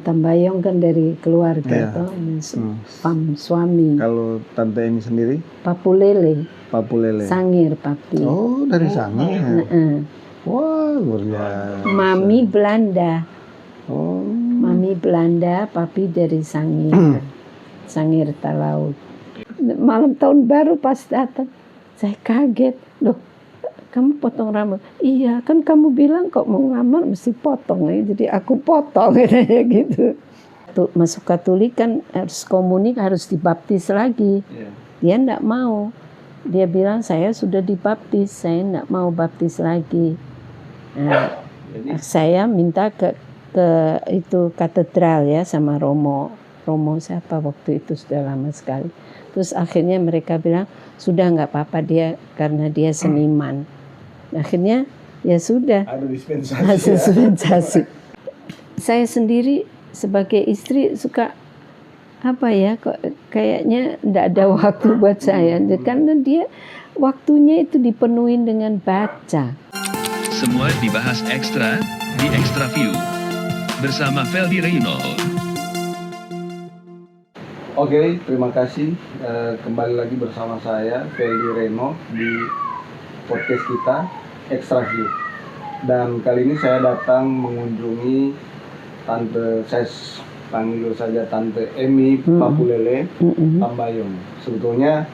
Tambayong kan dari keluarga Iya. suami. Kalau Tante Emi sendiri? Papulele. Papulele. Sangir papi. Oh, dari Sangir. Wah, luar biasa. Mami Belanda. Oh. Mami Belanda, papi dari Sangir. Sangir Talaut. Malam tahun baru pas datang, saya kaget. Loh, kamu potong rambut? Iya, kan kamu bilang kok mau ngelamar mesti potong ya. Jadi aku potong katanya gitu. Tuh, masuk Katolik kan harus komunik, harus dibaptis lagi. Dia enggak mau. Dia bilang saya sudah dibaptis, saya enggak mau baptis lagi. Nah, saya minta ke itu katedral ya sama Romo siapa waktu itu, sudah lama sekali. Terus akhirnya mereka bilang sudah nggak apa-apa dia karena dia seniman. Akhirnya ya sudah. Ada dispensasi. Saya sendiri sebagai istri suka apa ya, kok kayaknya nggak ada waktu buat saya karena dia waktunya itu dipenuhi dengan baca. Semua dibahas ekstra di Extra View bersama Feldi Reyno. Oke, terima kasih. Kembali lagi bersama saya Feldi Reyno di podcast kita Extra View. Dan kali ini saya datang mengunjungi Tante, saya panggil saja Tante Emi Papulele Tambayong. Sebetulnya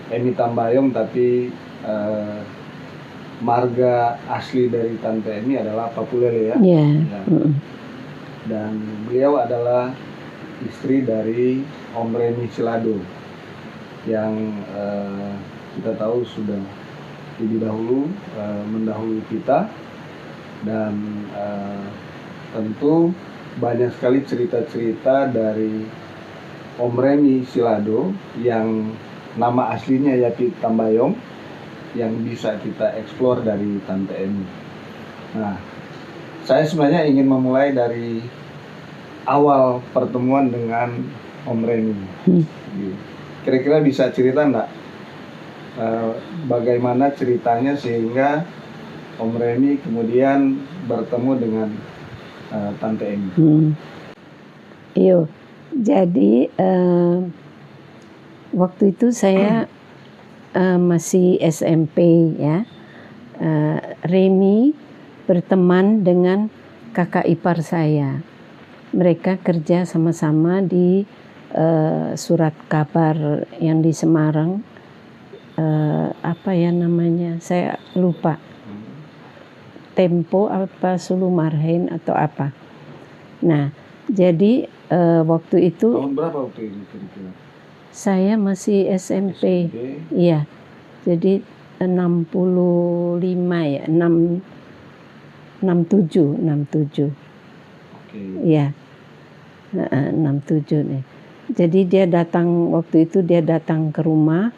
Emi Tambayong, tapi marga asli dari Tante Emi adalah Papulele ya. Dan beliau adalah istri dari Om Remy Silado yang kita tahu sudah lebih dahulu mendahului kita, dan tentu banyak sekali cerita-cerita dari Om Remy Silado yang nama aslinya Yapi Tambayong yang bisa kita eksplor dari Tante Emi. Nah, saya sebenarnya ingin memulai dari awal pertemuan dengan Om Remy. Kira-kira bisa cerita enggak bagaimana ceritanya sehingga Om Remy kemudian bertemu dengan Tante Emi? Iyo, jadi waktu itu saya masih SMP ya. Remy berteman dengan kakak ipar saya. Mereka kerja sama-sama di surat kabar yang di Semarang. Apa ya namanya? Saya lupa. Tempo apa Sulumarhen atau apa. Nah, jadi waktu itu. Tahun berapa waktu itu kira-kira? Saya masih SMP. Iya. Jadi 65 ya, 67. Iya. 67 nih. Jadi dia datang waktu itu ke rumah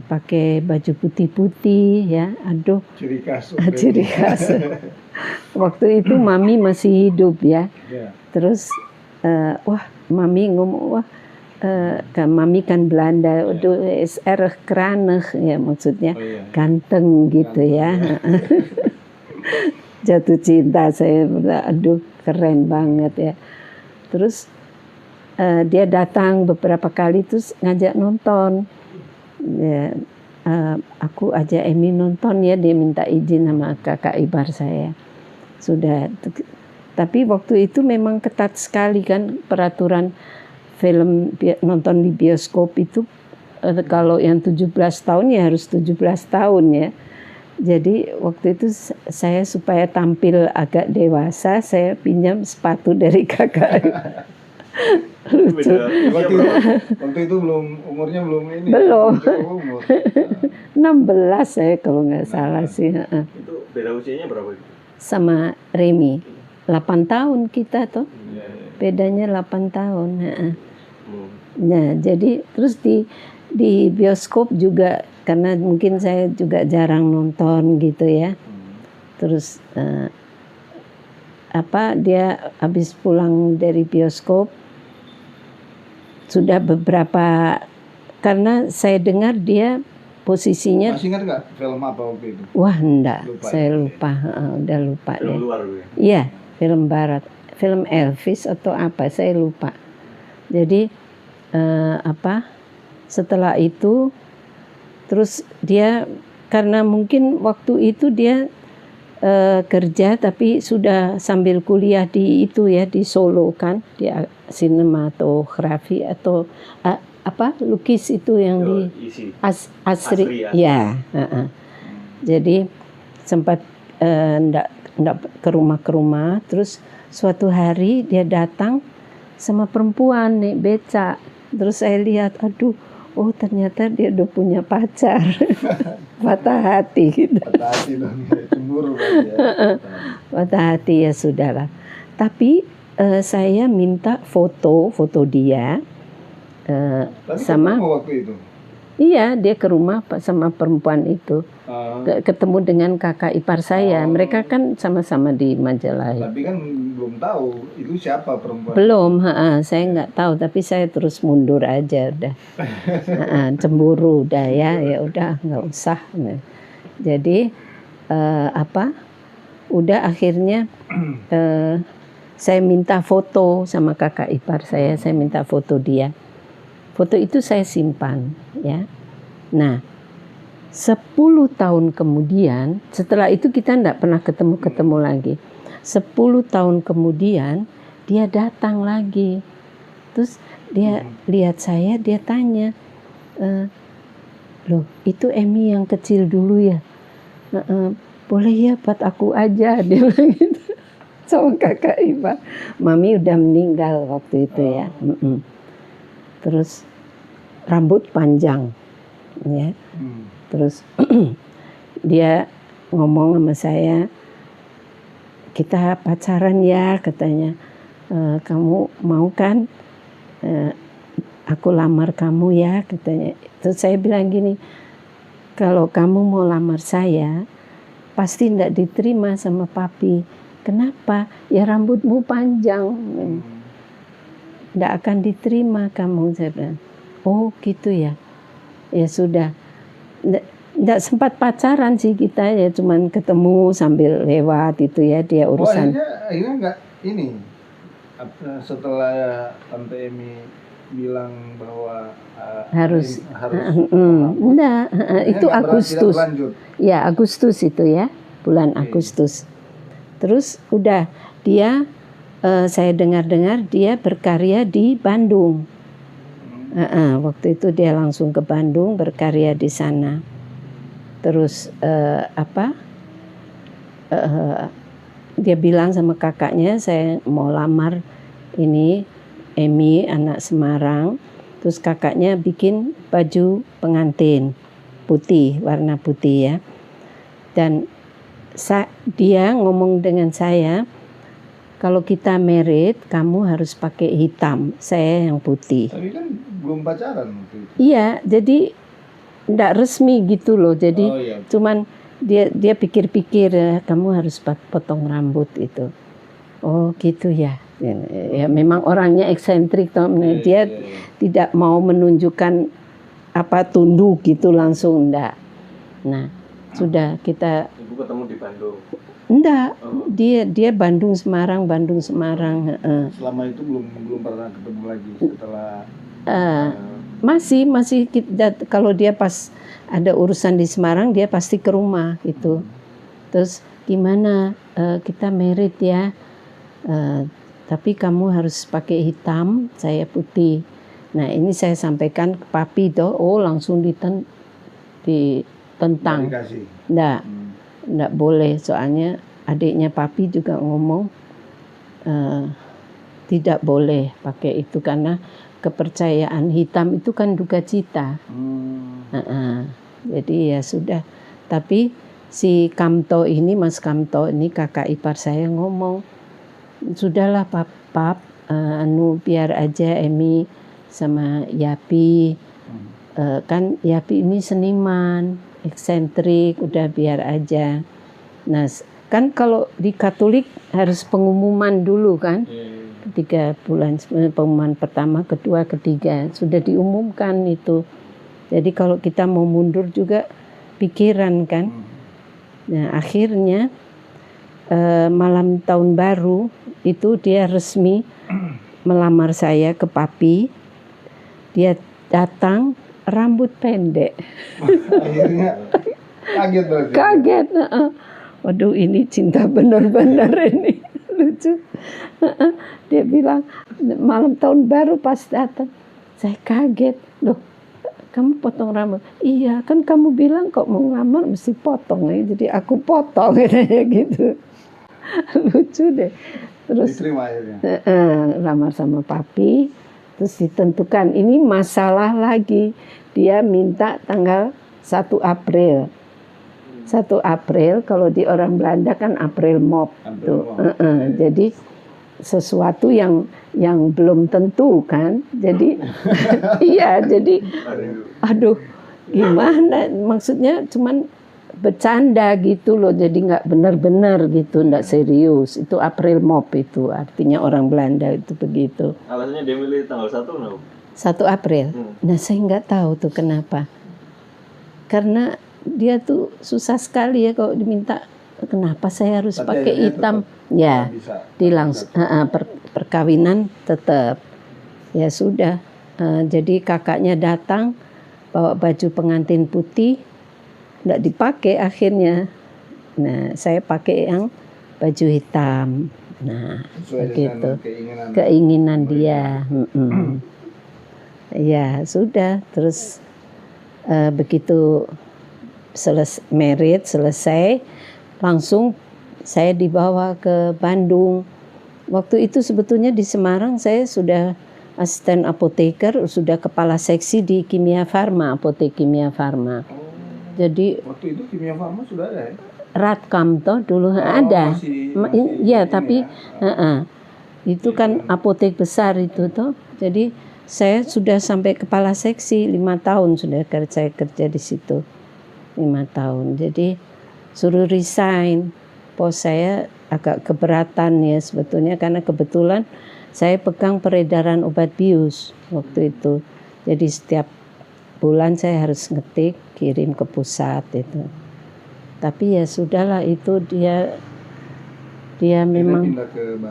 pakai baju putih-putih ya. Aduh. Ciri khas. Waktu itu Mami masih hidup ya. Terus Mami ngomong kan Mami kan Belanda, is erg kranig ya, maksudnya ganteng gitu ya. Jatuh cinta saya, aduh keren banget ya. Terus dia datang beberapa kali terus ngajak nonton. Ya, aku ajak Emi nonton ya, dia minta izin sama kakak ipar saya. Sudah, tapi waktu itu memang ketat sekali kan peraturan film nonton di bioskop itu, kalau yang 17 tahun ya harus 17 tahun ya. Jadi waktu itu saya supaya tampil agak dewasa, saya pinjam sepatu dari kakak. Lucu. Waktu itu umurnya belum ini. Belum. 16 saya kalau nggak salah sih. Itu beda usianya berapa? Sama Remy. 8 tahun kita tuh. Bedanya 8 tahun. Nah, jadi terus di bioskop juga, karena mungkin saya juga jarang nonton gitu ya. Terus dia habis pulang dari bioskop sudah beberapa, karena saya dengar dia posisinya. Masih ingat nggak film apa waktu itu? Wah enggak, saya lupa, udah lupa deh. Film luar ya? Iya, film barat. film Elvis atau apa, saya lupa. Jadi setelah itu terus dia, karena mungkin waktu itu dia kerja tapi sudah sambil kuliah di itu ya, di Solo kan, di sinematografi atau lukis itu yang di isi. Asri Asri, ya. Jadi sempat ndak ke rumah, terus suatu hari dia datang sama perempuan naik beca, terus saya lihat, aduh, oh ternyata dia udah punya pacar. Patah hati gitu. Patah hati dong, cemburu kan ya. Patah hati, ya sudahlah. Tapi saya minta foto dia Tapi sama ketemu waktu itu. iya, dia ke rumah sama perempuan itu. Ketemu dengan kakak ipar saya. Mereka kan sama-sama di Majalaya. Tapi kan belum tahu itu siapa perempuan. Belum, saya nggak tahu, tapi saya terus mundur aja udah. Cemburu udah ya udah nggak usah. Nah, jadi udah akhirnya saya minta foto sama kakak ipar saya minta foto dia. Foto itu saya simpan ya. Nah, 10 tahun kemudian, setelah itu kita enggak pernah ketemu lagi. 10 tahun kemudian dia datang lagi. Terus dia lihat saya, dia tanya, loh itu Emi yang kecil dulu ya? Boleh ya buat aku aja, dia bilang gitu. Sama kakak ipar. Mami udah meninggal waktu itu ya. Terus rambut panjang ya. Terus dia ngomong sama saya, kita pacaran ya katanya. Kamu mau kan aku lamar kamu ya katanya. Terus saya bilang gini, kalau kamu mau lamar saya pasti tidak diterima sama papi. Kenapa? Ya rambutmu panjang. Tidak akan diterima kamu, saya bilang. Oh gitu ya. Ya sudah. Tidak sempat pacaran sih kita ya, cuman ketemu sambil lewat itu ya, dia urusan. Akhirnya enggak ini. Setelah Tante Emi bilang bahwa harus enggak, itu Agustus. Ya, Agustus itu ya, bulan Agustus. Terus udah dia saya dengar dia berkarya di Bandung. Waktu itu dia langsung ke Bandung berkarya di sana. Terus dia bilang sama kakaknya, saya mau lamar ini Emi anak Semarang. Terus kakaknya bikin baju pengantin putih, warna putih ya. Dan dia ngomong dengan saya, kalau kita married, kamu harus pakai hitam, saya yang putih. Tapi kan belum pacaran waktu itu. Iya, jadi enggak resmi gitu loh. Jadi cuman dia pikir-pikir, kamu harus potong rambut itu. Oh gitu ya. Ya memang orangnya eksentrik, dia tidak mau menunjukkan tunduk gitu langsung, enggak. Nah, sudah kita. Ibu ketemu di Bandung. Enggak, dia Bandung Semarang. Selama itu belum pernah ketemu lagi setelah. Masih kalau dia pas ada urusan di Semarang dia pasti ke rumah gitu. Terus gimana kita married ya, tapi kamu harus pakai hitam, saya putih. Nah ini saya sampaikan ke papi tuh, langsung ditentang. Nggak boleh, soalnya adiknya papi juga ngomong tidak boleh pakai itu karena kepercayaan hitam itu kan duka cita. Jadi ya sudah. Tapi si Kamto ini, Mas Kamto ini kakak ipar saya ngomong, sudahlah pap, biar aja Emi sama Yapi. Kan Yapi ini seniman, eksentrik, udah biar aja. Nah, kan kalau di Katolik harus pengumuman dulu kan, 3 bulan, pengumuman pertama, kedua, ketiga, sudah diumumkan itu. Jadi kalau kita mau mundur juga pikiran kan. Nah akhirnya malam tahun baru itu dia resmi melamar saya ke papi. Dia datang rambut pendek. Akhirnya kaget berarti. Kaget. Waduh, ini cinta benar-benar ini. Lucu. Dia bilang malam tahun baru pas datang. Saya kaget. Loh, kamu potong rambut? Iya, kan kamu bilang kok mau ngelamar mesti potong ya. Jadi aku potong katanya gitu. Lucu deh. Terus Diterima akhirnya. lamar sama papi, terus ditentukan ini masalah lagi. Dia minta tanggal 1 April. 1 April kalau di orang Belanda kan April Mop tuh. Jadi sesuatu yang belum tentu kan. Jadi iya, jadi aduh gimana, maksudnya cuman bercanda gitu loh, jadi nggak benar-benar gitu, nggak serius. Itu April Mop itu artinya orang Belanda itu begitu. Alasannya dia milih tanggal 1 kenapa? 1 April. Nah saya nggak tahu tuh kenapa. Karena dia tuh susah sekali ya kalau diminta kenapa saya harus Tapi pakai akhirnya hitam. tetap Ya bisa. perkawinan tetap. Ya sudah. Jadi kakaknya datang bawa baju pengantin putih. Nggak dipakai akhirnya. Nah, saya pakai yang baju hitam. Nah, Sesuai begitu. dengan Keinginan dia. Ya, sudah. Terus begitu selesai, langsung saya dibawa ke Bandung. Waktu itu sebetulnya di Semarang saya sudah asisten apoteker, sudah kepala seksi di Kimia Farma, apotek Kimia Farma. Jadi waktu itu Kimia Farma sudah ada ya? Ratkam toh dulu ada. Ya, tapi itu kan apotek besar itu toh. Jadi saya sudah sampai kepala seksi 5 tahun sudah saya kerja di situ. 5 tahun. Jadi suruh resign. Pos saya agak keberatan ya sebetulnya karena kebetulan saya pegang peredaran obat bius waktu itu. Jadi setiap bulan saya harus ngetik, kirim ke pusat itu. Tapi ya sudahlah, itu dia memang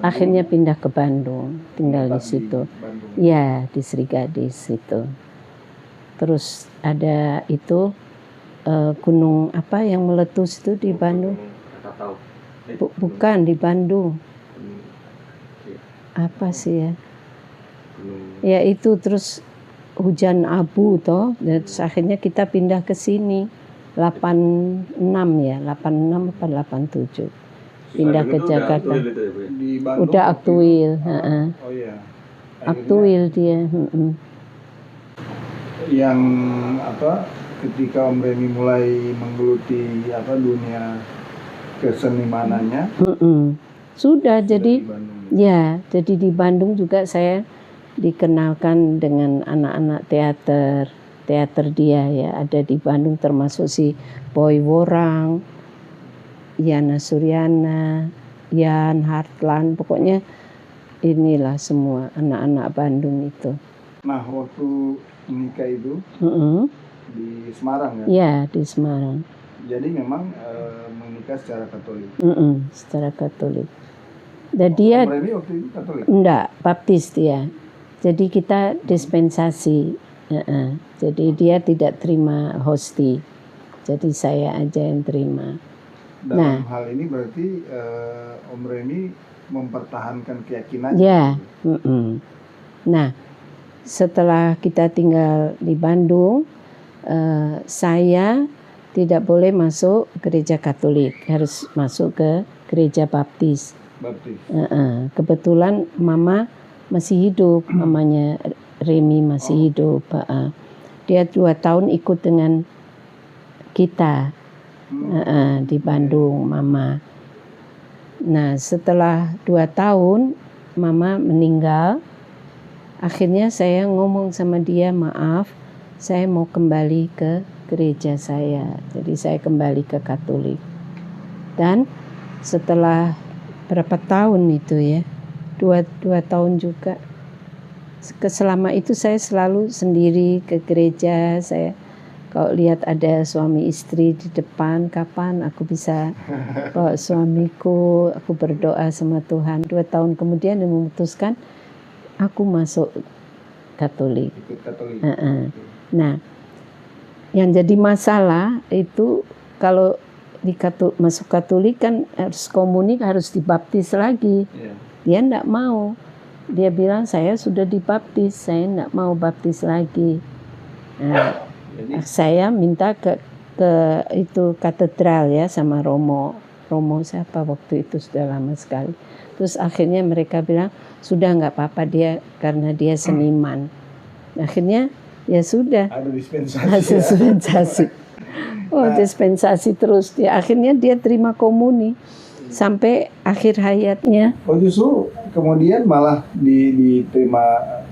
akhirnya pindah ke Bandung, tinggal di situ. Ya, di Sri Gadis itu. Terus ada itu gunung apa yang meletus itu di Bandung? Bukan di Bandung. Apa sih ya? Ya itu, terus hujan abu toh, dan terus akhirnya kita pindah ke sini 86 ya, 86 apa 87. Pindah ke Jakarta. Udah aktuil, Oh iya. aktuil dia. Yang apa? Ketika Om Remy mulai menggeluti dunia kesenimanannya. Sudah jadi di Bandung. ya, jadi di Bandung juga saya dikenalkan dengan anak-anak teater dia ya, ada di Bandung termasuk si Boy Worang, Yana Suryana, Yan Hartland, pokoknya inilah semua anak-anak Bandung itu. Nah, waktu menikah itu di Semarang kan? Ya, di Semarang. Jadi memang menikah secara Katolik. Secara Katolik. Dan dia Om Remy waktu itu Katolik? enggak, Baptis dia. Jadi kita dispensasi. Jadi dia tidak terima hosti. Jadi saya aja yang terima. Dalam hal ini berarti Om Remy mempertahankan keyakinannya. Ya. Nah, setelah kita tinggal di Bandung, saya tidak boleh masuk gereja Katolik, harus masuk ke gereja Baptis. Kebetulan Mama masih hidup, mamanya Remy masih hidup. Dia 2 tahun ikut dengan kita di Bandung, Mama. Nah, setelah 2 tahun Mama meninggal, akhirnya saya ngomong sama dia, maaf, saya mau kembali ke gereja saya. Jadi saya kembali ke Katolik. Dan setelah berapa tahun itu ya, 2 tahun juga. Selama itu saya selalu sendiri ke gereja. Saya Kalau lihat ada suami istri di depan, kapan aku bisa bawa suamiku, aku berdoa sama Tuhan. 2 tahun kemudian dia memutuskan aku masuk Katolik. Ikut Katolik. Nah, yang jadi masalah itu kalau masuk Katolik kan harus komunik, harus dibaptis lagi. Iya. Dia enggak mau. Dia bilang saya sudah dibaptis, saya enggak mau baptis lagi. Nah, Jadi saya minta ke itu katedral ya sama Romo siapa waktu itu, sudah lama sekali. Terus akhirnya mereka bilang sudah nggak apa-apa dia karena dia seniman. Akhirnya ya sudah ada dispensasi. hasil dispensasi. Dispensasi terus dia. Akhirnya dia terima komuni sampai akhir hayatnya. Oh justru kemudian malah diterima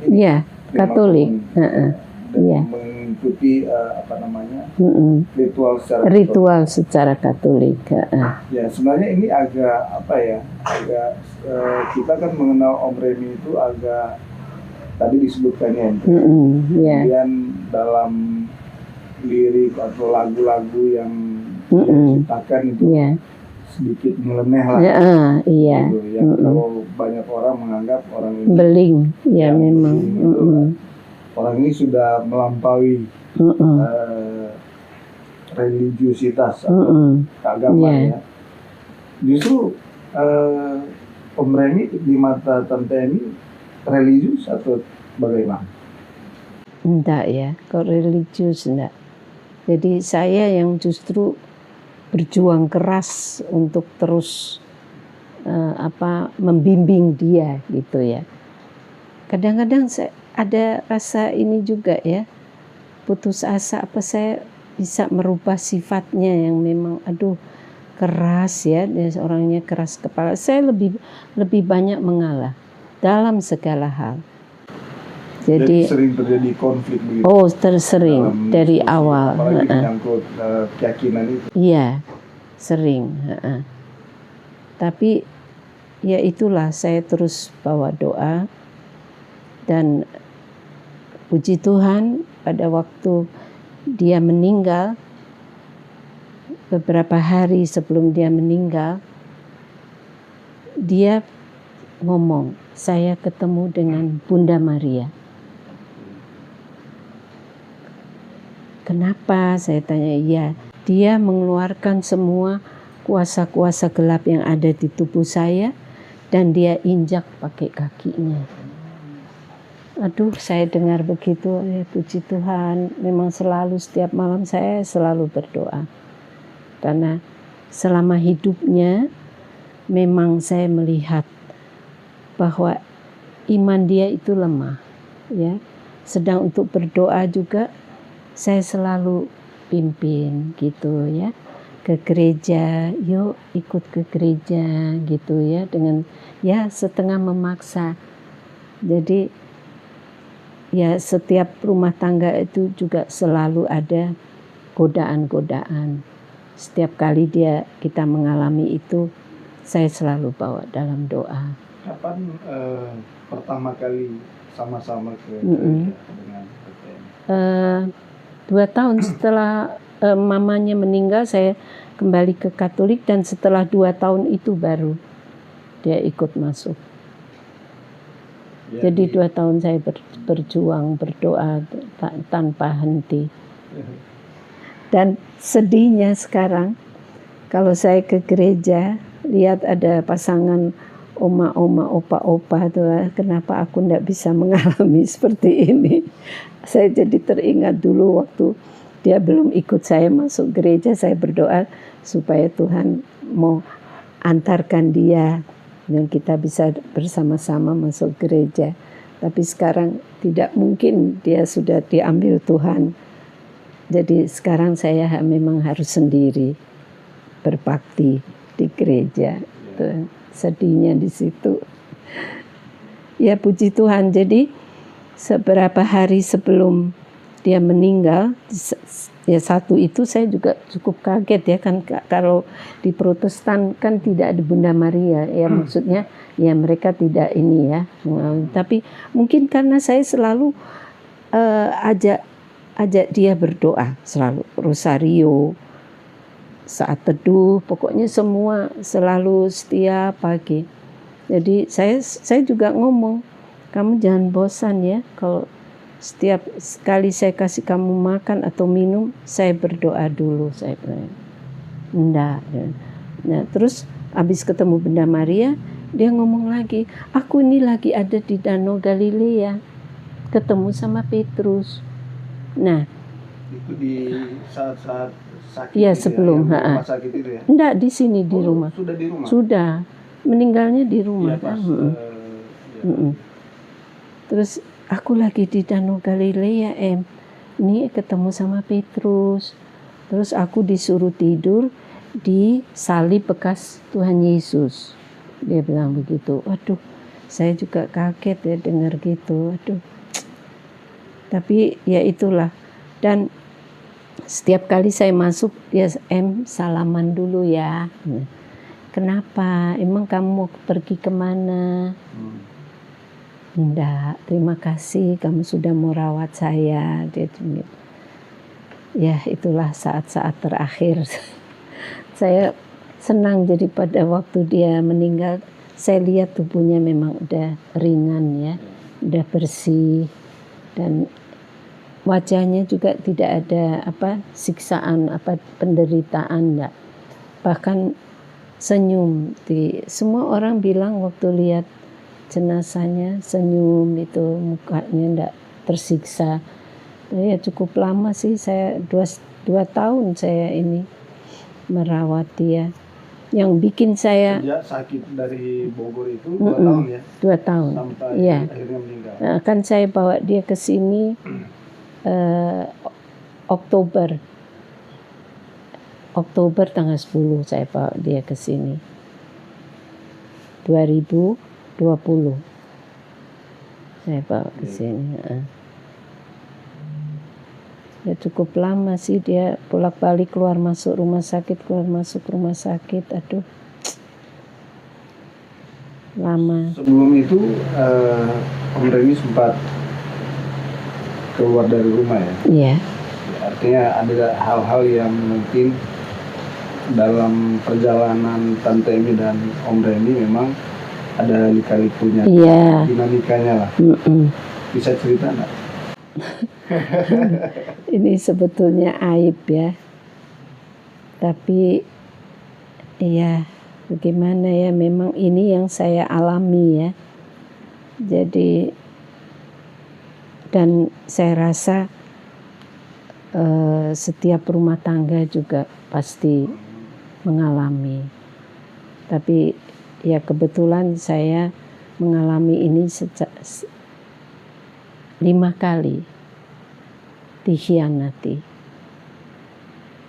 Iya, terima Katolik. komuni. Dan Iya. mengikuti ritual Secara Katolik. Ya sebenarnya ini agak kita kan mengenal Om Remy itu agak tadi disebutkannya. Iya. Kemudian dalam lirik atau lagu-lagu yang dia ciptakan itu sedikit nyeleneh lah. Iya. Gitu, yang kalau banyak orang menganggap orang ini Beling, ya memang. Orang ini sudah melampaui religiusitas atau keagamaan ya. Justru Om Remy di mata Tante Emi religius atau bagaimana? Enggak ya, kok religius enggak. Jadi saya yang justru berjuang keras untuk terus membimbing dia gitu ya. Kadang-kadang saya ada rasa ini juga ya, putus asa apa saya bisa merubah sifatnya yang memang keras ya, dia orangnya keras kepala. Saya lebih banyak mengalah dalam segala hal. Jadi sering terjadi konflik begitu. Tersering dari awal. Apalagi menyangkut keyakinan itu. Iya, sering. Tapi ya itulah, saya terus bawa doa. Dan puji Tuhan pada waktu dia meninggal, beberapa hari sebelum dia meninggal, dia ngomong, saya ketemu dengan Bunda Maria. Kenapa? Saya tanya. Ya, dia mengeluarkan semua kuasa-kuasa gelap yang ada di tubuh saya dan dia injak pakai kakinya. Saya dengar begitu, ya puji Tuhan. Memang selalu setiap malam saya selalu berdoa. Karena selama hidupnya memang saya melihat bahwa iman dia itu lemah, ya. Sedang untuk berdoa juga saya selalu pimpin gitu ya, ke gereja, yuk ikut ke gereja gitu ya, dengan ya setengah memaksa. Jadi ya setiap rumah tangga itu juga selalu ada godaan-godaan. Setiap kali kita mengalami itu, saya selalu bawa dalam doa. Kapan pertama kali sama-sama ke gereja dengan PTN? 2 tahun setelah mamanya meninggal, saya kembali ke Katolik, dan setelah 2 tahun itu baru dia ikut masuk. Jadi 2 tahun saya berjuang, berdoa tanpa henti. Dan sedihnya sekarang, kalau saya ke gereja, lihat ada pasangan oma-oma, opa-opa, kenapa aku tidak bisa mengalami seperti ini. Saya jadi teringat dulu waktu dia belum ikut saya masuk gereja, saya berdoa supaya Tuhan mau antarkan dia dan kita bisa bersama-sama masuk gereja. Tapi sekarang tidak mungkin, dia sudah diambil Tuhan. Jadi sekarang saya memang harus sendiri berbakti di gereja. Sedihnya di situ. Ya puji Tuhan. Jadi seberapa hari sebelum dia meninggal, ya satu itu saya juga cukup kaget ya kan, kalau di Protestan kan tidak ada Bunda Maria ya, maksudnya ya mereka tidak ini ya, tapi mungkin karena saya selalu ajak dia berdoa selalu, rosario, saat teduh, pokoknya semua selalu setiap pagi. Jadi saya juga ngomong, kamu jangan bosan ya, kalau setiap kali saya kasih kamu makan atau minum, saya berdoa dulu, saya bilang. Enggak. Nah, terus habis ketemu Bunda Maria, dia ngomong lagi, aku ini lagi ada di Danau Galilea, ketemu sama Petrus. Nah, Itu di saat-saat sakit. iya, itu sebelum, ya, yang rumah sakit itu ya. enggak di sini di Oh, rumah. sudah di rumah. Sudah, meninggalnya di rumah Iya, kan. pas, ya. Terus aku lagi di Danau Galilea, ini ketemu sama Petrus. Terus aku disuruh tidur di salib bekas Tuhan Yesus. Dia bilang begitu. Waduh, saya juga kaget ya dengar gitu. Waduh. Tapi ya itulah. Dan setiap kali saya masuk, dia salaman dulu ya. Kenapa? Emang kamu mau pergi kemana? Enggak, terima kasih kamu sudah mau rawat saya. Dia gitu. Ya itulah saat-saat terakhir. Saya senang jadi pada waktu dia meninggal, saya lihat tubuhnya memang udah ringan ya, udah bersih, dan wajahnya juga tidak ada siksaan, penderitaan, enggak. Bahkan senyum. Semua orang bilang waktu lihat jenazahnya senyum, itu mukanya enggak tersiksa. Ya cukup lama sih, saya 2 tahun saya ini merawat dia. Yang bikin saya Sejak sakit dari Bogor itu 2 tahun ya. 2 tahun. Sampai Iya. akhirnya meninggal. Nah, kan saya bawa dia ke sini Oktober tanggal 10 saya bawa dia ke sini. 2020. Saya bawa ke sini. Ya cukup lama sih dia bolak-balik keluar masuk rumah sakit, aduh. Lama. Sebelum itu Om Reni sempat keluar dari rumah ya. Iya. Artinya ada hal-hal yang mungkin dalam perjalanan Tante Emi dan Om Reni memang ada lika-likunya, Iya. dinamikanya lah. Bisa cerita enggak? Ini sebetulnya aib ya. Tapi ya bagaimana ya, memang ini yang saya alami ya. Jadi dan saya rasa setiap rumah tangga juga pasti mengalami. Tapi ya kebetulan saya mengalami ini 5 kali dikhianati.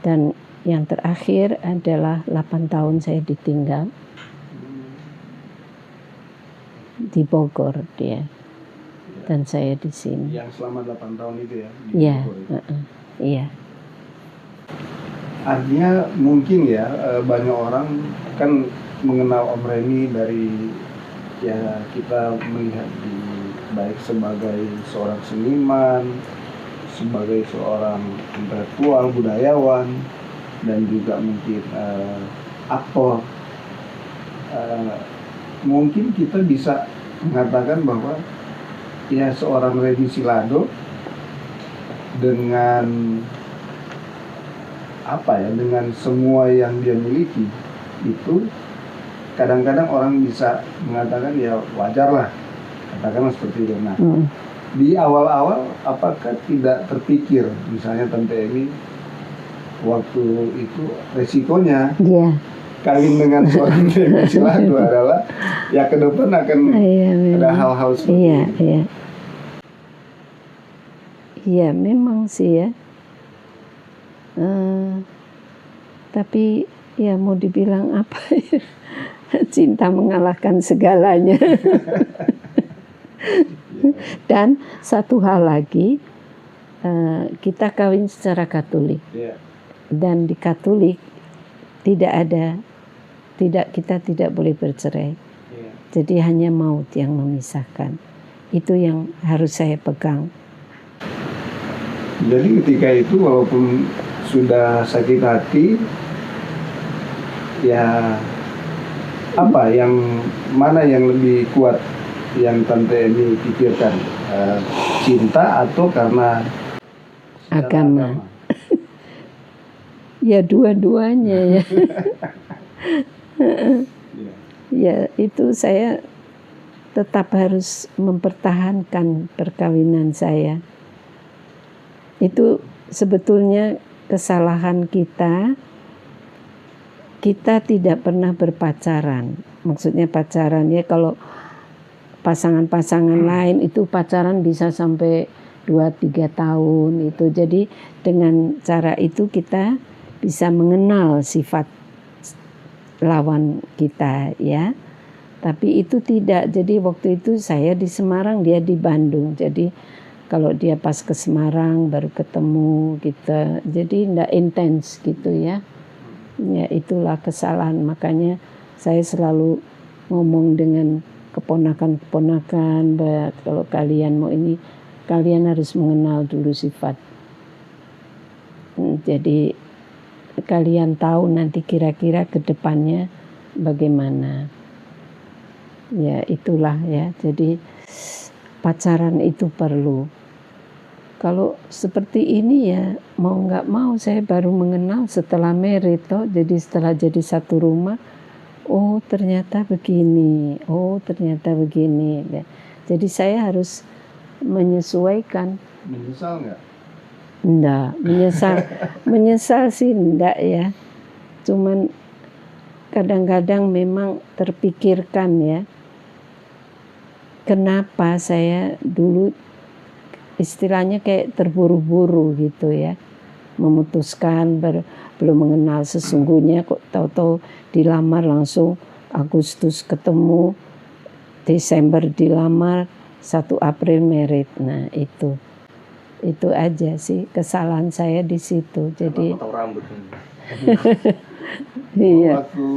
Dan yang terakhir adalah 8 tahun saya ditinggal di Bogor dia, dan saya di sini. Yang selama 8 tahun itu ya? Iya, iya. Artinya mungkin ya banyak orang kan mengenal Om Reni dari ya kita melihat baik sebagai seorang seniman, sebagai seorang intelektual, budayawan, dan juga mungkin aktor. Mungkin kita bisa mengatakan bahwa ya seorang Reni Silado dengan dengan semua yang dia miliki itu kadang-kadang orang bisa mengatakan ya wajar lah, katakanlah seperti itu. Nah, di awal-awal apakah tidak terpikir misalnya Tante Emi waktu itu resikonya kawin dengan seorang Reni Silado adalah ya ke depan akan ada hal-hal seperti itu. Iya memang sih ya. Tapi ya mau dibilang apa ya, cinta mengalahkan segalanya. Dan satu hal lagi, kita kawin secara Katolik. Dan di Katolik kita tidak boleh bercerai. Jadi hanya maut yang memisahkan. Itu yang harus saya pegang. Jadi ketika itu walaupun sudah sakit hati, ya apa yang mana yang lebih kuat yang Tante Emi pikirkan, cinta atau karena secara Agama. Ya dua-duanya ya. Ya. Ya itu saya tetap harus mempertahankan perkawinan saya. Itu sebetulnya kesalahan kita. Kita tidak pernah berpacaran. Maksudnya pacaran ya, kalau pasangan-pasangan lain itu pacaran bisa sampai 2-3 tahun itu. Jadi dengan cara itu kita bisa mengenal sifat lawan kita ya. Tapi itu tidak. Jadi waktu itu saya di Semarang, dia di Bandung. Jadi kalau dia pas ke Semarang baru ketemu kita. Jadi tidak intens gitu ya. Ya itulah kesalahan. Makanya saya selalu ngomong dengan keponakan-keponakan, kalau kalian mau ini, kalian harus mengenal dulu sifat. Jadi kalian tahu nanti kira-kira ke depannya bagaimana. Ya itulah ya. Jadi pacaran itu perlu. Kalau seperti ini ya mau nggak mau saya baru mengenal setelah married toh. Jadi setelah jadi satu rumah, oh ternyata begini, oh ternyata begini. Ya. Jadi saya harus menyesuaikan. Menyesal nggak? Enggak, menyesal sih enggak ya. Cuman kadang-kadang memang terpikirkan ya. Kenapa saya dulu istilahnya kayak terburu-buru gitu ya, memutuskan belum mengenal sesungguhnya, kok tahu-tahu dilamar langsung Agustus ketemu, Desember dilamar, 1 April married. Nah itu aja sih kesalahan saya di situ. Jadi potong rambut. iya. Waktu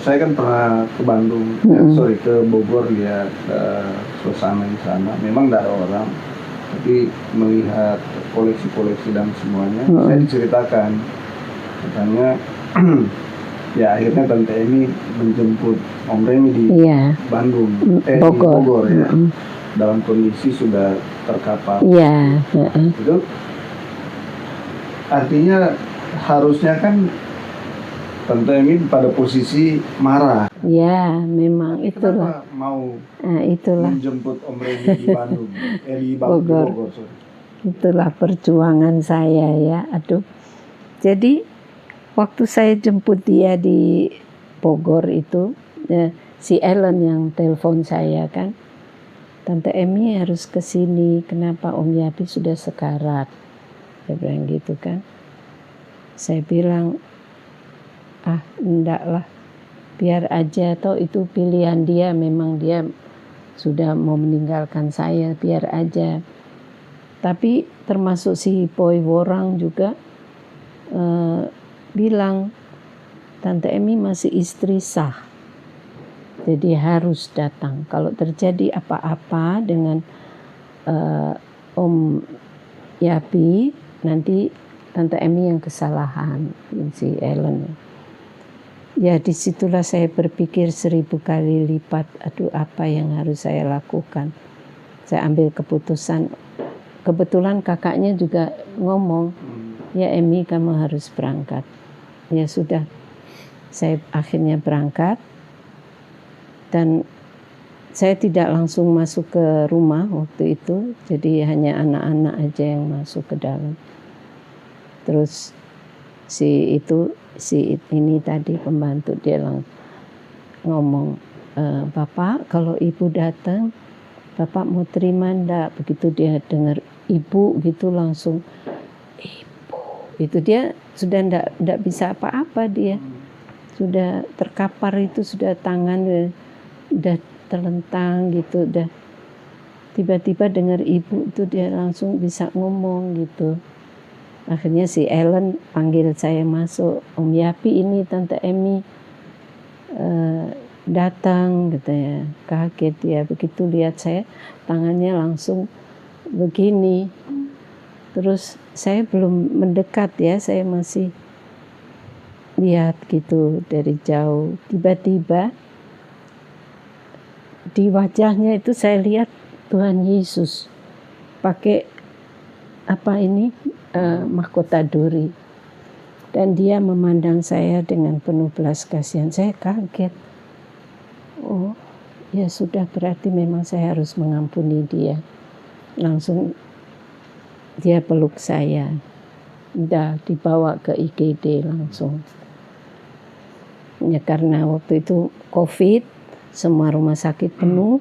saya kan pernah ke Bandung, ke Bogor lihat suasana di sana. Memang tidak ada orang, tapi melihat koleksi-koleksi dan semuanya, saya diceritakan. Katanya, ya akhirnya Tante Emi menjemput Om Remi di Bandung, Bogor. di Bogor ya, dalam kondisi sudah terkapar. Iya. Itu artinya harusnya kan Tante Emi pada posisi marah. Ya, memang itulah. Kenapa mau itulah. menjemput Om Remi di Bandung, di Bogor. Sorry. Itulah perjuangan saya ya. Aduh. Jadi waktu saya jemput dia di Bogor itu, si Ellen yang telepon saya kan, Tante Emi harus ke sini. Kenapa Om Yapi sudah sekarat? Dia bilang gitu kan. Saya bilang, enggak lah, biar aja, toh itu pilihan dia, memang dia sudah mau meninggalkan saya, biar aja. Tapi termasuk si Boy Worang juga bilang, Tante Emi masih istri sah, jadi harus datang. Kalau terjadi apa-apa dengan Om Yapi, nanti Tante Emi yang kesalahan, si Ellen. Ya disitulah saya berpikir 1000 kali lipat, aduh apa yang harus saya lakukan. Saya ambil keputusan, kebetulan kakaknya juga ngomong, ya Emi kamu harus berangkat. Ya sudah, saya akhirnya berangkat. Dan saya tidak langsung masuk ke rumah waktu itu, jadi hanya anak-anak aja yang masuk ke dalam. Terus si ini tadi pembantu dia ngomong, Bapak kalau ibu datang, Bapak mau terima enggak? Begitu dia dengar ibu gitu langsung, ibu. Itu dia sudah enggak bisa apa-apa dia. Sudah terkapar itu, sudah tangan udah terlentang gitu, udah tiba-tiba dengar ibu itu dia langsung bisa ngomong gitu. Akhirnya si Ellen panggil saya masuk, Om Yapi ini Tante Emi datang gitu ya. Kaget ya, begitu lihat saya tangannya langsung begini. Terus saya belum mendekat ya, saya masih lihat gitu dari jauh. Tiba-tiba di wajahnya itu saya lihat Tuhan Yesus pakai mahkota duri, dan dia memandang saya dengan penuh belas kasihan. Saya kaget. Oh ya sudah, berarti memang saya harus mengampuni dia. Langsung dia peluk saya, udah dibawa ke IGD langsung. Ya karena waktu itu COVID, semua rumah sakit penuh,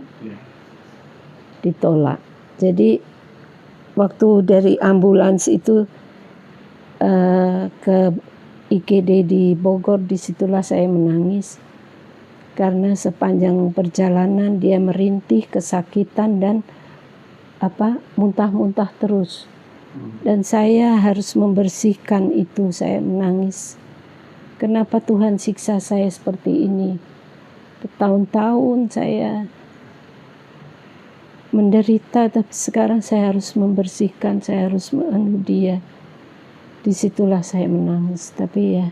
ditolak. Jadi waktu dari ambulans itu ke IGD di Bogor, disitulah saya menangis. Karena sepanjang perjalanan dia merintih, kesakitan dan muntah-muntah terus. Dan saya harus membersihkan itu, saya menangis. Kenapa Tuhan siksa saya seperti ini? Bertahun-tahun saya menderita, tapi sekarang saya harus membersihkan, saya harus menganu dia. Disitulah saya menangis, tapi ya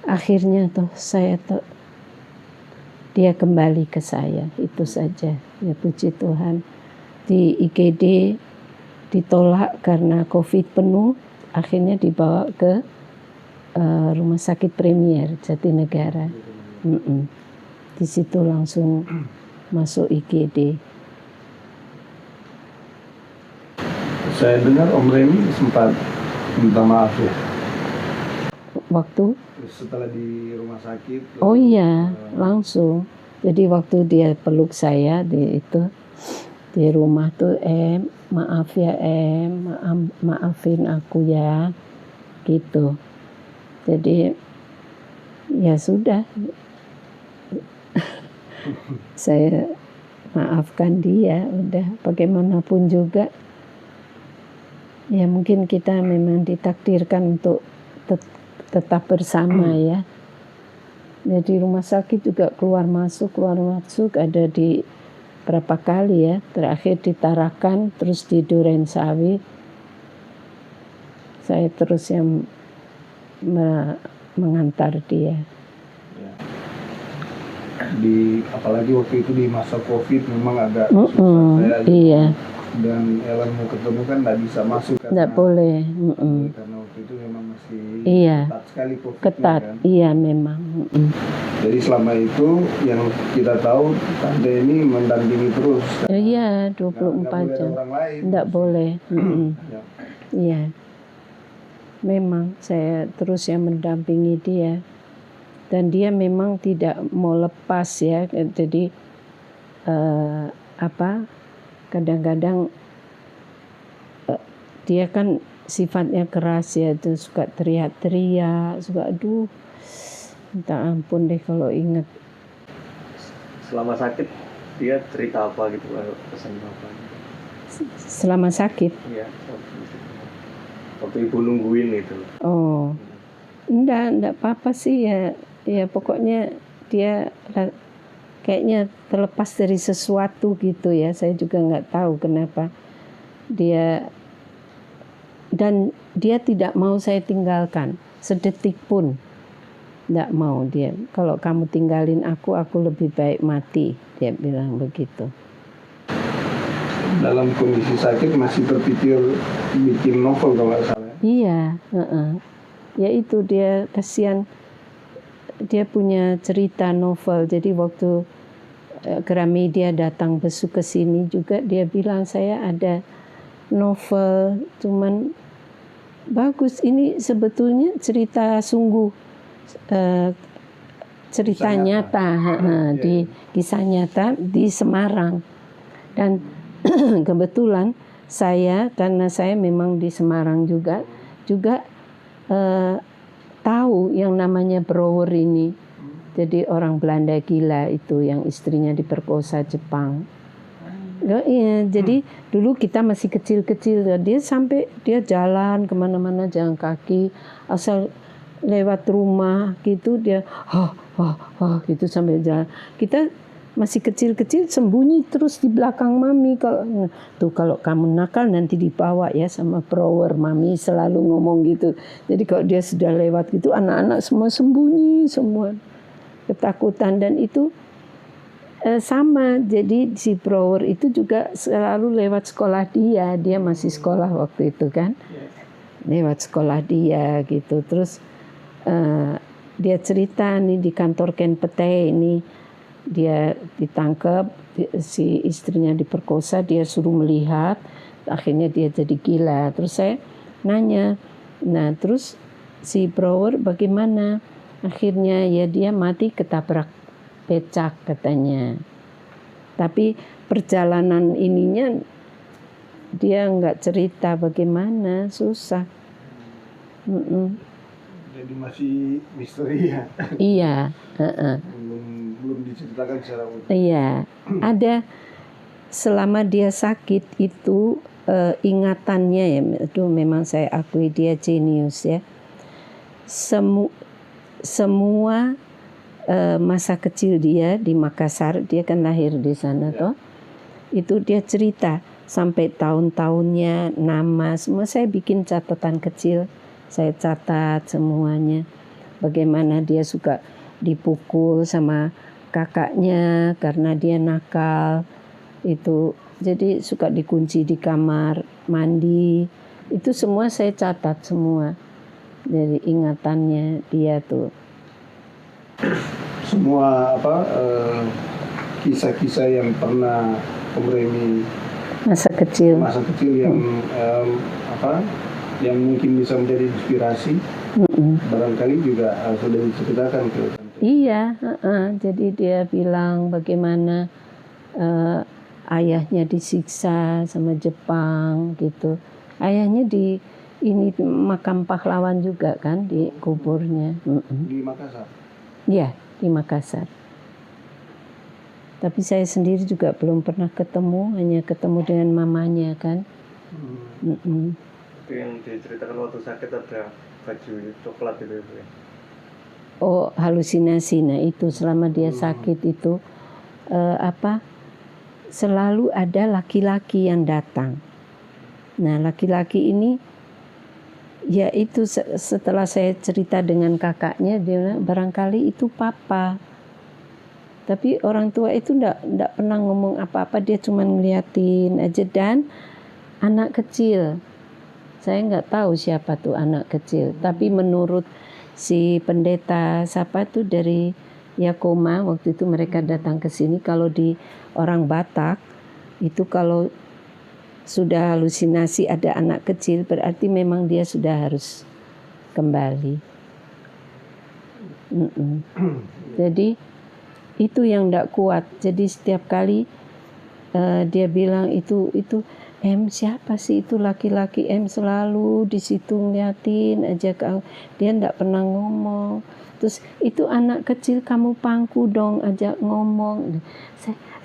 akhirnya dia kembali ke saya, itu saja. Ya puji Tuhan. Di IGD ditolak karena COVID penuh, akhirnya dibawa ke Rumah Sakit Premier Jatinegara. Di situ langsung masuk IGD. Saya dengar Om Remy sempat minta maaf ya. Waktu? Setelah di rumah sakit. Oh iya, langsung. Jadi waktu dia peluk saya di rumah tuh, maaf ya maafin aku ya, gitu. Jadi ya sudah, saya maafkan dia, udah. Bagaimanapun juga ya mungkin kita memang ditakdirkan untuk tetap bersama ya. Jadi rumah sakit juga keluar masuk ada di berapa kali ya. Terakhir di Tarakan, terus di Durensawit. Saya terus yang mengantar dia. Apalagi waktu itu di masa COVID memang agak susah. Iya. Dan Ellen mau ketemu kan nggak bisa masuk karena nggak boleh. Karena waktu itu memang masih ketat sekali COVID. Ketat, kan? Iya memang. Jadi selama itu yang kita tahu Tante ini mendampingi terus. Iya, 24 jam. Nggak boleh. Iya. Memang saya terus yang mendampingi dia. Dan dia memang tidak mau lepas ya. Jadi kadang-kadang dia kan sifatnya keras ya, tuh suka teriak-teriak, suka minta ampun deh kalau ingat. Selama sakit dia cerita apa gitu, pesan apa? Selama sakit? Iya. Waktu ibu nungguin itu. Oh, enggak apa-apa sih ya. Ya pokoknya dia kayaknya terlepas dari sesuatu gitu ya. Saya juga nggak tahu kenapa dia tidak mau saya tinggalkan sedetik pun. Nggak mau dia. Kalau kamu tinggalin aku lebih baik mati. Dia bilang begitu. Dalam kondisi sakit masih terpikir bikin novel kalau nggak salah. Iya. Ya itu dia kasihan. Dia punya cerita novel. Jadi waktu Gramedia datang besuk ke sini juga dia bilang saya ada novel, cuman bagus. Ini sebetulnya cerita sungguh, cerita nyata, di kisah nyata di Semarang. Dan kebetulan karena saya memang di Semarang juga tahu yang namanya Brouwer ini. Jadi orang Belanda gila itu yang istrinya diperkosa Jepang. Iya, jadi dulu kita masih kecil-kecil, dia jalan kemana-mana jalan kaki, asal lewat rumah gitu dia gitu sambil jalan. Kita masih kecil-kecil sembunyi terus di belakang mami. Kalau kamu nakal nanti dibawa ya sama prower, mami selalu ngomong gitu. Jadi kalau dia sudah lewat gitu, anak-anak semua sembunyi semua, ketakutan. Dan itu sama, jadi si prower itu juga selalu lewat sekolah dia masih sekolah waktu itu kan, lewat sekolah dia gitu. Terus dia cerita nih di kantor Ken Pete ini, dia ditangkap, si istrinya diperkosa, dia suruh melihat, akhirnya dia jadi gila. Terus saya nanya, nah terus si Brower bagaimana? Akhirnya ya dia mati ketabrak becak katanya. Tapi perjalanan ininya dia nggak cerita bagaimana, susah. Jadi masih misteri ya. Iya. Belum diceritakan secara utuh. Iya, ada selama dia sakit itu ingatannya ya, itu memang saya akui dia jenius ya. Semua masa kecil dia di Makassar, dia kan lahir di sana toh. Itu dia cerita sampai tahun-tahunnya, nama semua saya bikin catatan kecil, saya catat semuanya. Bagaimana dia suka dipukul sama kakaknya karena dia nakal itu, jadi suka dikunci di kamar mandi. Itu semua saya catat semua dari ingatannya dia tuh. Semua kisah-kisah yang pernah Om Remy masa kecil yang yang mungkin bisa menjadi inspirasi, barangkali juga sudah diceritakan ke Tante. Iya, jadi dia bilang bagaimana ayahnya disiksa sama Jepang gitu. Ayahnya di ini makam pahlawan juga kan, di kuburnya. Di Makassar. Iya, di Makassar. Tapi saya sendiri juga belum pernah ketemu, hanya ketemu dengan mamanya kan. Itu yang diceritakan waktu sakit ada baju coklat itu ya. Oh, halusinasi. Nah itu selama dia sakit itu selalu ada laki-laki yang datang. Nah laki-laki ini ya itu setelah saya cerita dengan kakaknya, dia bilang barangkali itu papa. Tapi orang tua itu enggak pernah ngomong apa-apa, dia cuma ngeliatin aja. Dan anak kecil, saya nggak tahu siapa tuh anak kecil, tapi menurut si pendeta siapa tuh dari Yakoma, waktu itu mereka datang ke sini, kalau di orang Batak itu kalau sudah halusinasi ada anak kecil berarti memang dia sudah harus kembali. Jadi itu yang enggak kuat. Jadi setiap kali dia bilang itu siapa sih itu laki-laki, selalu di situ ngeliatin aja, dia enggak pernah ngomong. Terus itu anak kecil, kamu pangku dong ajak ngomong.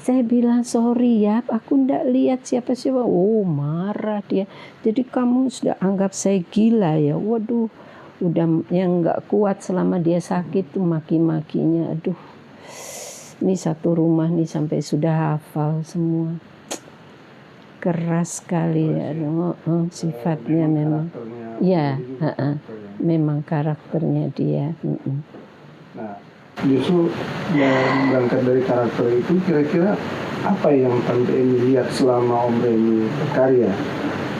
Saya bilang sorry ya, aku enggak lihat siapa-siapa. Oh marah dia. Jadi kamu sudah anggap saya gila ya. Waduh, udah yang enggak kuat selama dia sakit tuh maki-makinya. Aduh, ini satu rumah nih sampai sudah hafal semua. Keras sekali ya, sifatnya memang. Ya, memang karakternya dia. Nah, justru yang berangkat dari karakter itu, kira-kira apa yang Tante Emi lihat selama Om Remy berkarya?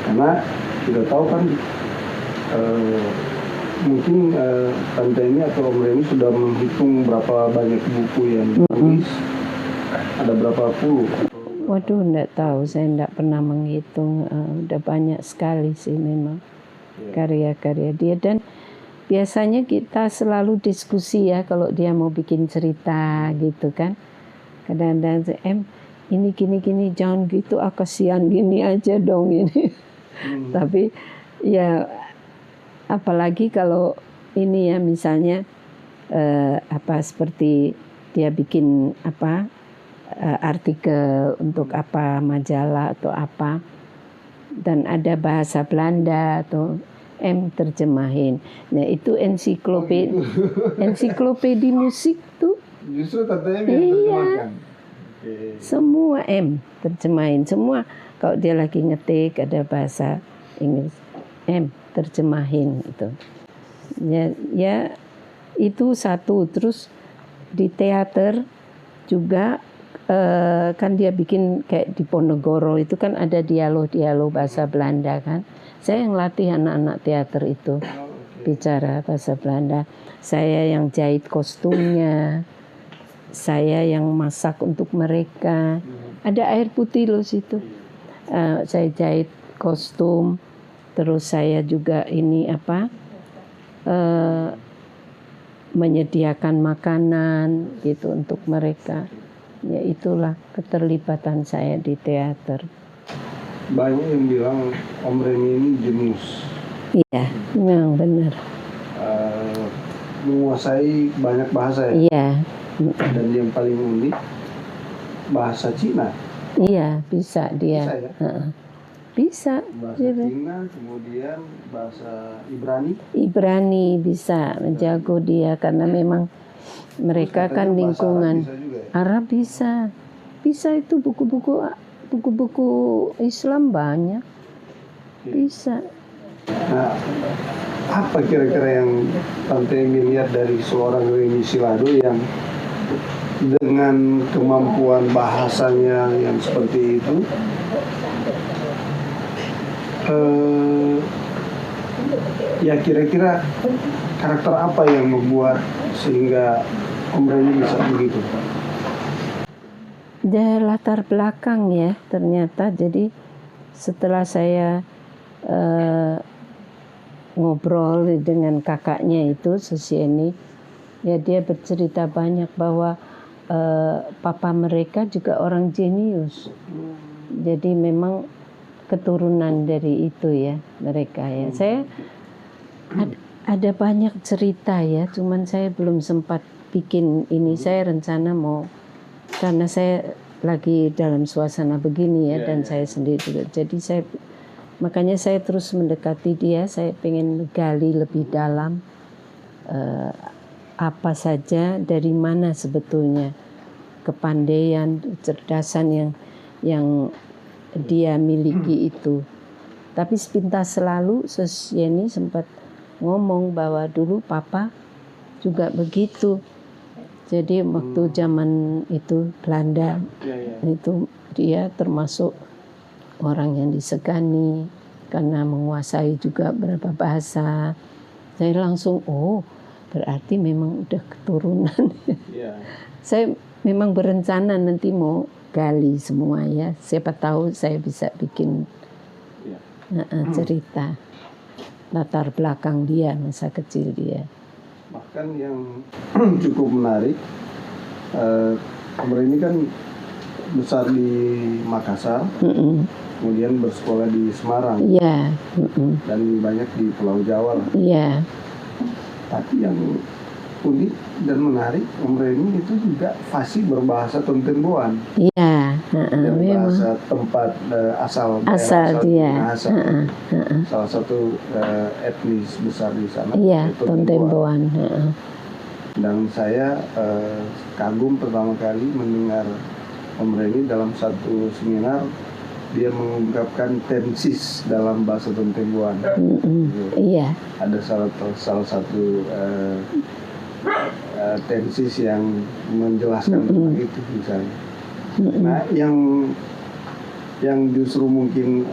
Karena kita tahu kan mungkin Tante Emi atau Om Remy sudah menghitung berapa banyak buku yang ditulis, ada berapa puluh. Waduh, enggak tahu, saya enggak pernah menghitung. Udah banyak sekali sih memang karya-karya dia. Dan biasanya kita selalu diskusi ya kalau dia mau bikin cerita gitu kan. Kadang-kadang ini gini-gini, jangan gitu, kasihan, gini aja dong ini. Tapi ya apalagi kalau ini ya misalnya seperti dia bikin artikel untuk majalah atau apa, dan ada bahasa Belanda atau terjemahin. Nah itu ensiklopedi musik tuh. Justru Tante Emi yang terjemahkan. Oke. Semua M terjemahin, semua kalau dia lagi ngetik ada bahasa Inggris M terjemahin itu. Ya itu satu. Terus di teater juga kan dia bikin kayak di Ponegoro itu kan ada dialog bahasa Belanda kan. Saya yang latih anak-anak teater itu bicara bahasa Belanda. Saya yang jahit kostumnya. Saya yang masak untuk mereka. Ada air putih loh situ. Saya jahit kostum. Terus saya juga ini menyediakan makanan gitu untuk mereka. Ya itulah keterlibatan saya di teater. Banyak yang bilang Om Remi ini jenius. Iya, memang benar. Menguasai banyak bahasa ya. Iya. Dan yang paling unik bahasa Cina. Iya, bisa dia. Bisa ya? Bisa. Bahasa Cina, kemudian bahasa Ibrani. Ibrani bisa menjago dia karena memang mereka kan lingkungan Arab bisa. Bisa itu buku-buku Islam banyak. Bisa. Nah, apa kira-kira yang Tante Emi lihat dari seorang Remi Silado yang dengan kemampuan bahasanya yang seperti itu, ya kira-kira karakter apa yang membuat sehingga Om Remi bisa begitu? Dia latar belakang ya ternyata. Jadi setelah saya ngobrol dengan kakaknya itu Susieni, ya dia bercerita banyak bahwa papa mereka juga orang jenius. Jadi memang keturunan dari itu ya mereka ya. Saya ada banyak cerita ya, cuman saya belum sempat bikin ini. Saya rencana mau, karena saya lagi dalam suasana begini ya, dan saya sendiri juga. Jadi makanya saya terus mendekati dia. Saya pengen gali lebih dalam apa saja, dari mana sebetulnya kepandaian, kecerdasan yang dia miliki itu. Tapi sepintas selalu Susieni sempat ngomong bahwa dulu papa juga begitu. Jadi waktu zaman itu Belanda itu dia termasuk orang yang disegani karena menguasai juga beberapa bahasa. Saya langsung berarti memang udah keturunan. Saya memang berencana nanti mau gali semua ya. Siapa tahu saya bisa bikin cerita latar belakang dia, masa kecil dia. Bahkan yang cukup menarik, Om Remi kan besar di Makassar, kemudian bersekolah di Semarang, dan banyak di Pulau Jawa lah. Tapi yang unik dan menarik, Om Remi itu juga fasih berbahasa Tontemboan. Bahasa tempat asal dia. Salah satu etnis besar di sana. Tontemboan. Dan saya kagum pertama kali mendengar Om Remi dalam satu seminar, dia mengungkapkan tensis dalam bahasa Tontemboan. Ada salah satu tensis yang menjelaskan tentang itu misalnya. Nah, yang justru mungkin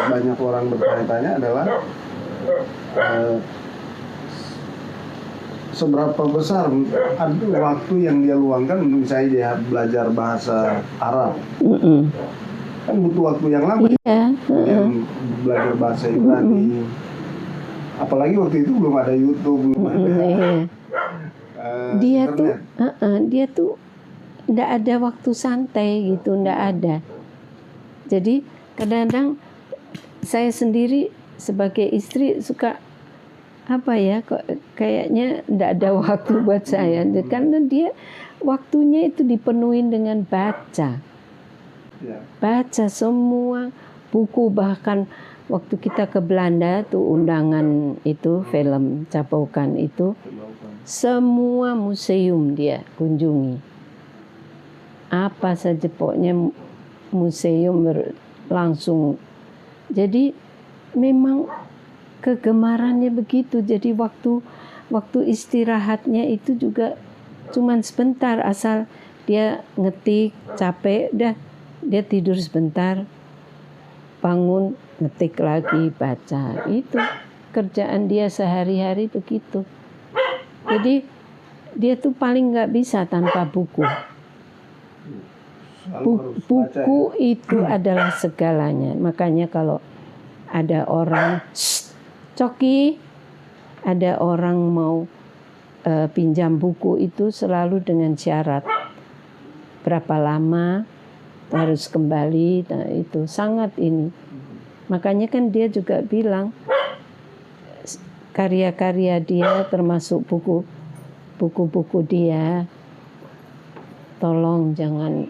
banyak orang bertanya-tanya adalah seberapa besar waktu yang dia luangkan untuk misalnya dia belajar bahasa Arab. Kan butuh waktu yang lama. Yang belajar bahasa Ibrani. Apalagi waktu itu belum ada YouTube, belum ada dia tuh nggak ada waktu santai gitu, nggak ada. Jadi kadang-kadang saya sendiri sebagai istri suka kok kayaknya nggak ada waktu buat saya, karena dia waktunya itu dipenuhi dengan baca semua buku. Bahkan waktu kita ke Belanda tuh undangan itu film Capokan itu, semua museum dia kunjungi. apa saja pokoknya museum langsung. Jadi memang kegemarannya begitu. Jadi waktu istirahatnya itu juga cuman sebentar, asal dia ngetik capek dah dia tidur sebentar, bangun ngetik lagi, baca. Itu kerjaan dia sehari-hari begitu. Jadi dia tuh paling nggak bisa tanpa buku. Buku itu adalah segalanya. Makanya kalau ada orang Coki, ada orang mau pinjam buku itu selalu dengan syarat berapa lama harus kembali. Nah, itu sangat ini. Makanya kan dia juga bilang karya-karya dia termasuk buku-buku dia, tolong jangan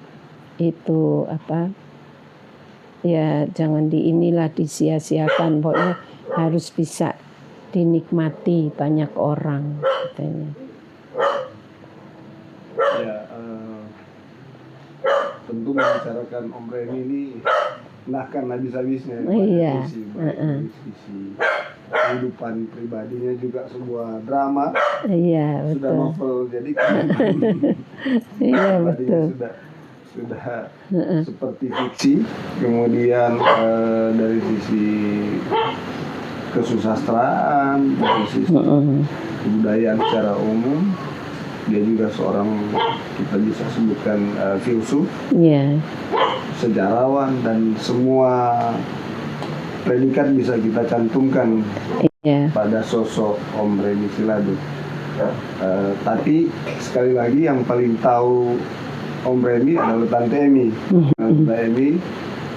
itu jangan disia-siakan, pokoknya harus bisa dinikmati banyak orang katanya. Ya, tentu membicarakan Om Remy ini nah kan habis-habisnya. Iya. Sisi kehidupan pribadinya juga sebuah drama. Iya, sudah betul. novel, jadi Iya, betul. sudah seperti fiksi. Kemudian dari sisi kesusastraan, dari sisi kebudayaan secara umum, dia juga seorang, kita bisa sebutkan filsuf, sejarawan, dan semua predikat bisa kita cantumkan pada sosok Om Remy Silado. Tapi sekali lagi yang paling tahu Om Remy adalah Tante Emi. Tante Emi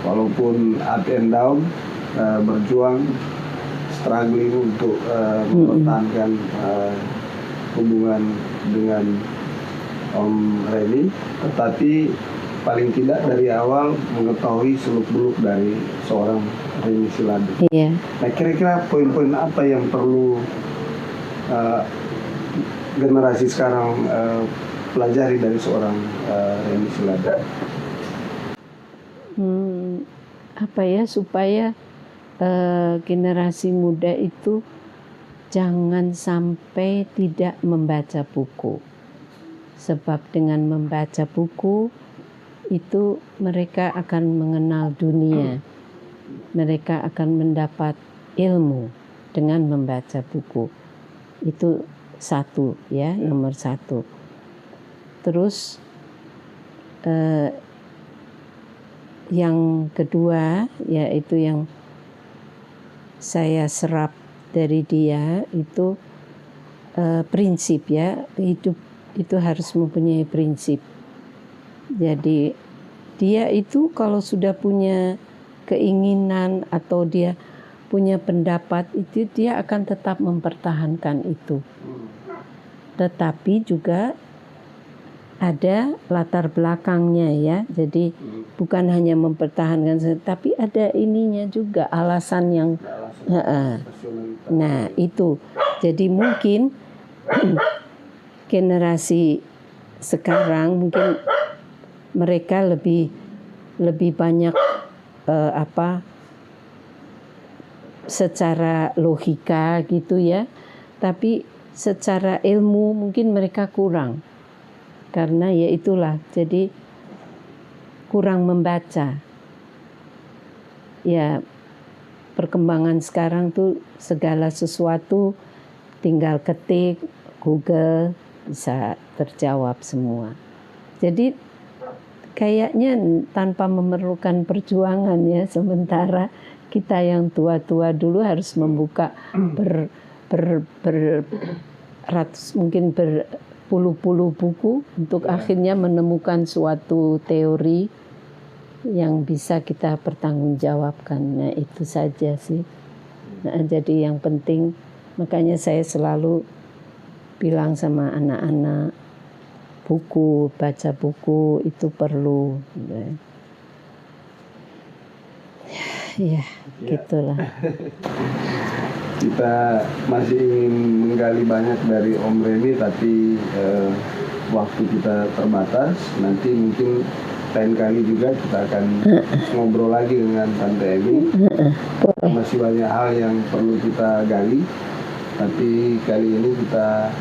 walaupun up and down, berjuang, struggling untuk mempertahankan hubungan dengan Om Remy, tetapi paling tidak dari awal mengetahui seluk-beluk dari seorang Remy Silado. Nah, kira-kira poin-poin apa yang perlu generasi sekarang pelajari dari seorang Remy Silado? Supaya generasi muda itu jangan sampai tidak membaca buku. Sebab dengan membaca buku itu mereka akan mengenal dunia. Mereka akan mendapat ilmu dengan membaca buku. Itu satu ya, nomor satu. Terus yang kedua, yaitu yang saya serap dari dia itu prinsip ya, hidup itu harus mempunyai prinsip. Jadi dia itu kalau sudah punya keinginan atau dia punya pendapat itu, dia akan tetap mempertahankan itu. Tetapi juga ada latar belakangnya ya. Jadi bukan hanya mempertahankan, tapi ada ininya juga, alasan yang nah itu. Jadi mungkin generasi sekarang mungkin mereka lebih banyak secara logika gitu ya, tapi secara ilmu mungkin mereka kurang, karena ya itulah, jadi kurang membaca ya. Perkembangan sekarang tuh segala sesuatu tinggal ketik Google bisa terjawab semua. Jadi kayaknya tanpa memerlukan perjuangan ya, sementara kita yang tua-tua dulu harus membuka mungkin berpuluh-puluh buku untuk akhirnya menemukan suatu teori yang bisa kita pertanggungjawabkan. Nah, itu saja sih. Nah, jadi yang penting, makanya saya selalu bilang sama anak-anak, baca buku itu perlu. Ya, gitulah. Kita masih ingin menggali banyak dari Om Remy, tapi waktu kita terbatas, nanti mungkin lain kali juga kita akan ngobrol lagi dengan Tante Emi. Masih banyak hal yang perlu kita gali, tapi kali ini kita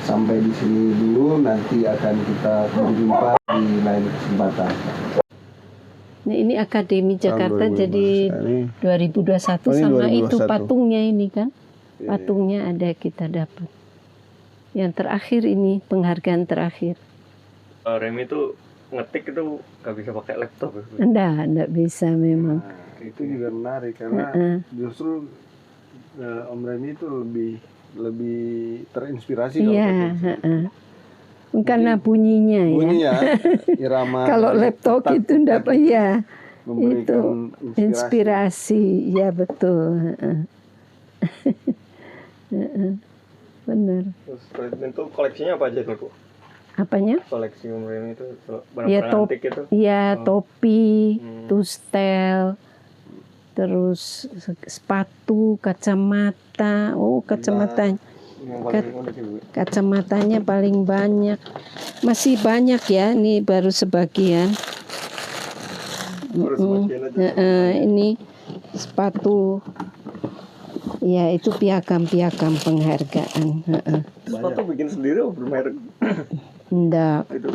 sampai di sini dulu. Nanti akan kita berjumpa di lain kesempatan. Nah, ini Akademi Jakarta Tahun 2015. jadi Ini 2021 Oh, ini sama 2021. itu patungnya ini kan. Iya. Patungnya ada kita dapat. Yang terakhir ini penghargaan terakhir. Remi itu ngetik itu nggak bisa pakai laptop ya? Enggak bisa memang. Nah, itu juga menarik karena justru Om Remi itu lebih terinspirasi kalau Iya, pakai musik. karena bunyinya ya. Bunyinya, irama. Kalau laptop tetap itu enggak ya. memberikan Inspirasi, ya betul. Benar. Terus itu koleksinya apa aja nih Bu? Apanya? Koleksi Om Remi itu Ya, barang-barang antik itu. Ya, topi, Hmm. tustel, terus sepatu, kacamata. Oh, kacamata. Yang paling unik sih Bu. Kacamatanya paling banyak. Masih banyak ya, ini baru sebagian. Baru sebagian aja. Ini sepatu. Ya, itu piagam-piagam penghargaan. Sepatu bikin sendiri atau bermerek? Enggak, Itu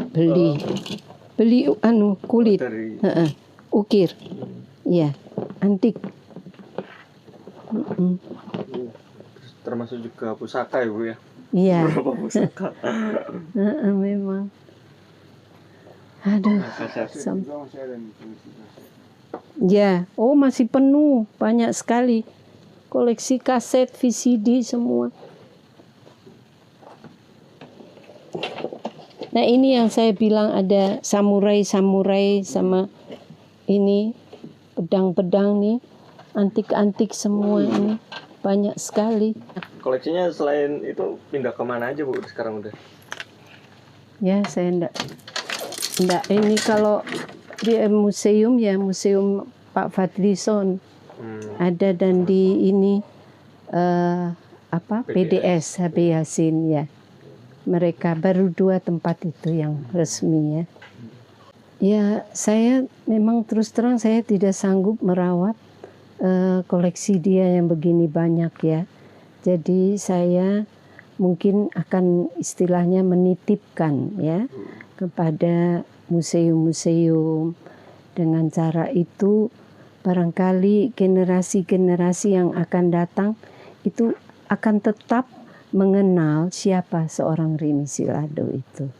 beli kulit, dari ukir. Ya, antik. termasuk juga pusaka ya Bu ya. Iya, Berapa pusaka? memang. Aduh. Itu masih ada nih, Ya, oh masih penuh, banyak sekali. Koleksi kaset, VCD semua. Nah, ini yang saya bilang ada samurai-samurai sama ini pedang-pedang nih, antik-antik semua ini. Banyak sekali. Koleksinya selain itu pindah kemana aja Bu sekarang udah? Ya, saya enggak ini kalau di museum ya, museum Pak Fadlison. Ada dan di ini PDS HB Yasin ya. Mereka baru 2 tempat itu yang resmi ya. Ya, saya memang terus terang saya tidak sanggup merawat koleksi dia yang begini banyak ya. Jadi saya mungkin akan istilahnya menitipkan ya kepada museum-museum. Dengan cara itu barangkali generasi-generasi yang akan datang itu akan tetap mengenal siapa seorang Remi Silado itu.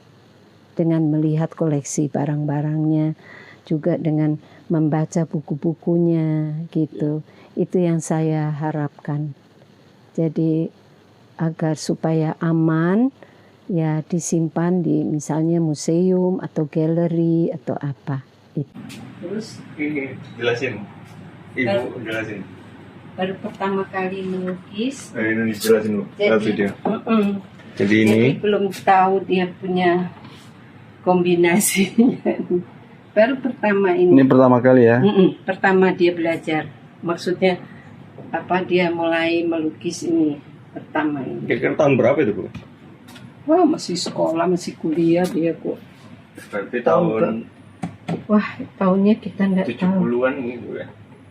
Dengan melihat koleksi barang-barangnya, juga dengan membaca buku-bukunya gitu. Itu yang saya harapkan. Jadi agar supaya aman ya disimpan di misalnya museum atau galeri atau apa. Terus Ini jelasin. Ibu jelasin. baru pertama kali melukis. Ini jelasin Bu. Lewat video. Jadi Jadi belum tahu dia punya kombinasinya. Baru pertama Ini ini. pertama kali ya. Pertama dia belajar. Maksudnya apa dia mulai melukis ini pertama ini. kira-kira tahun berapa itu Bu? Wah, masih sekolah, masih kuliah dia kok. Berarti tahun Wah, tahunnya kita nggak tahu. 70-an mungkin Bu ya.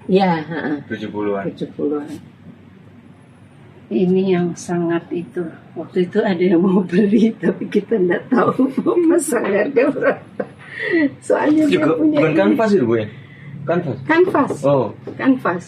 Ya, 70-an. 70-an. Ini yang sangat itu. Waktu itu ada yang mau beli, tapi kita nggak tahu mau pasang harga berapa. Soalnya dia Juga punya bukan ini. kanvas itu Bu ya? Kanvas. Kanvas. Oh, Kanvas.